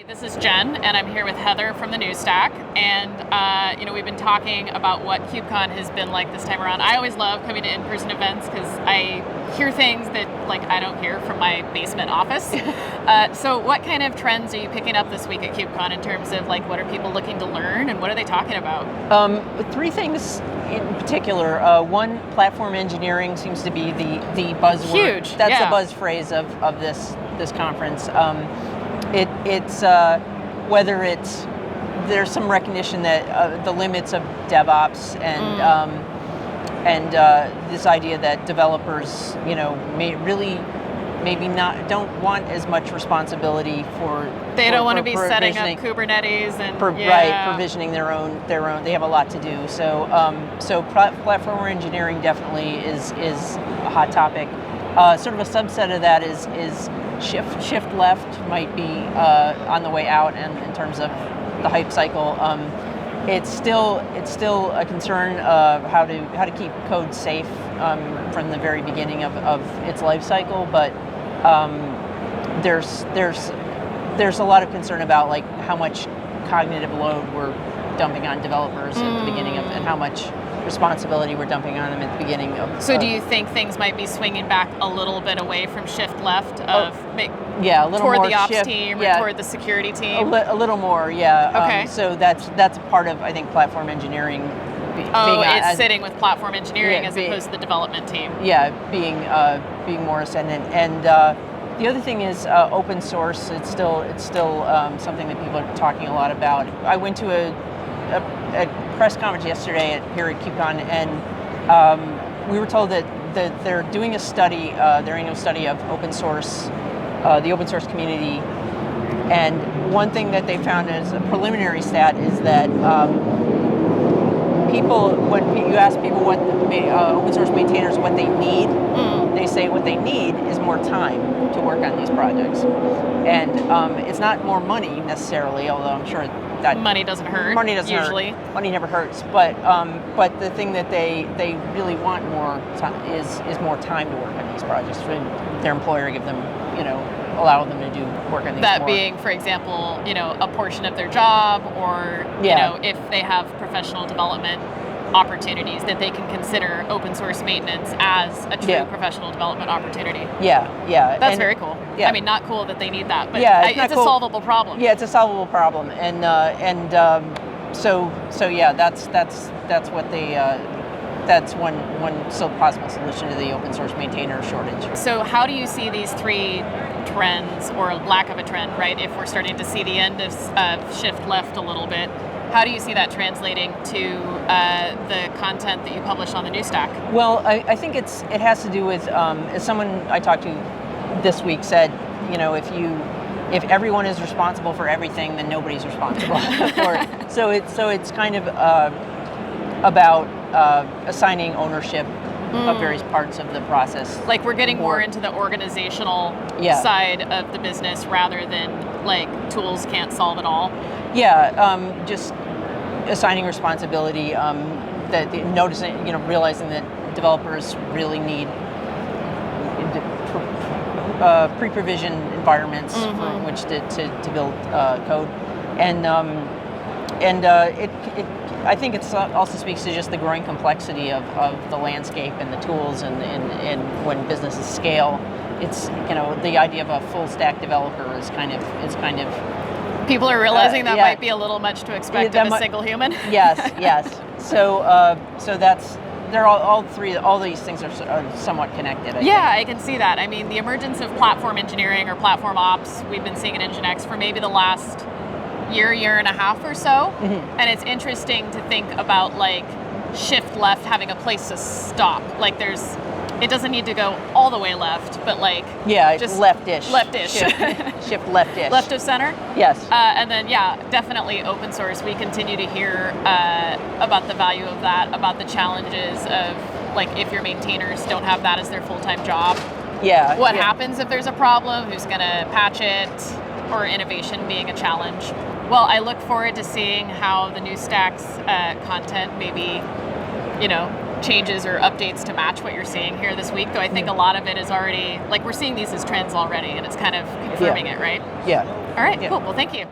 This is Jen, and I'm here with Heather from the new Stack. And we've been talking about what Kubecon has been like this time around. I always love coming to in-person events because I hear things that I don't hear from my basement office. So what kind of trends are you picking up this week at Kubecon in terms of what are people looking to learn and what are they talking about? Three things in particular. One, platform engineering seems to be the buzzword. Huge. That's yeah. the buzz phrase of this conference. It's whether there's some recognition that the limits of DevOps and this idea that developers don't want as much responsibility they don't want to be setting up Kubernetes and provisioning their own. They have a lot to do. So platform engineering definitely is a hot topic. Sort of a subset of that is shift left might be on the way out, and in terms of the hype cycle, it's still a concern of how to keep code safe from the very beginning of its life cycle. But there's a lot of concern about how much cognitive load we're dumping on developers at the beginning of, and how much responsibility we're dumping on them at the beginning of. So do you think things might be swinging back a little bit away from shift left a little toward more the ops shift, team or toward the security team? A little more, yeah. Okay. So that's part of, I think, platform engineering. It's sitting with platform engineering as opposed to the development team. Yeah, being more ascendant. And the other thing is open source. It's still something that people are talking a lot about. I went to a press conference yesterday here at Kubecon, and we were told that they're doing a study, their annual study of open source, the open source community. And one thing that they found as a preliminary stat is that when you ask people what open source maintainers what they need, they say what they need is more time to work on these projects. And it's not more money necessarily, although I'm sure that money doesn't hurt. Money doesn't usually. hurt. Money never hurts. But the thing that they really want more is more time to work on these projects. For their employer give them, allow them to do work on these. That more. being, for example, a portion of their job, or if they have professional development opportunities, that they can consider open source maintenance as a true professional development opportunity. Yeah. That's very cool. Yeah. I mean, not cool that they need that, but it's a solvable problem. Yeah, it's a solvable problem, so that's what they. That's one possible solution to the open source maintainer shortage. So how do you see these three trends, or lack of a trend, right? If we're starting to see the end of shift left a little bit, how do you see that translating to the content that you publish on the new Stack? Well, I think it has to do with, as someone I talked to this week said, if everyone is responsible for everything, then nobody's responsible for it. So it's kind of about assigning ownership of various parts of the process. We're getting more into the organizational side of the business rather than tools can't solve it all. Yeah, just assigning responsibility. Realizing that developers really need pre-provisioned environments for which to build code, and I think it also speaks to just the growing complexity of the landscape and the tools, and when businesses scale, it's the idea of a full stack developer is kind of people are realizing that might be a little much to expect of a single human. Yes. So that's all these things are somewhat connected. I can see that. I mean, the emergence of platform engineering or platform ops, we've been seeing at NGINX for maybe the last year and a half or so. And it's interesting to think about shift left having a place to stop. It doesn't need to go all the way left, but just leftish. Shift leftish. Left of center? Yes. And then definitely open source. We continue to hear about the value of that, about the challenges of if your maintainers don't have that as their full-time job. What happens if there's a problem? Who's going to patch it? Or innovation being a challenge. Well, I look forward to seeing how the new Stack's content maybe, changes or updates to match what you're seeing here this week. Though I think a lot of it is already, like we're seeing these as trends already, and it's kind of confirming it, right? Yeah. All right, cool. Well, thank you.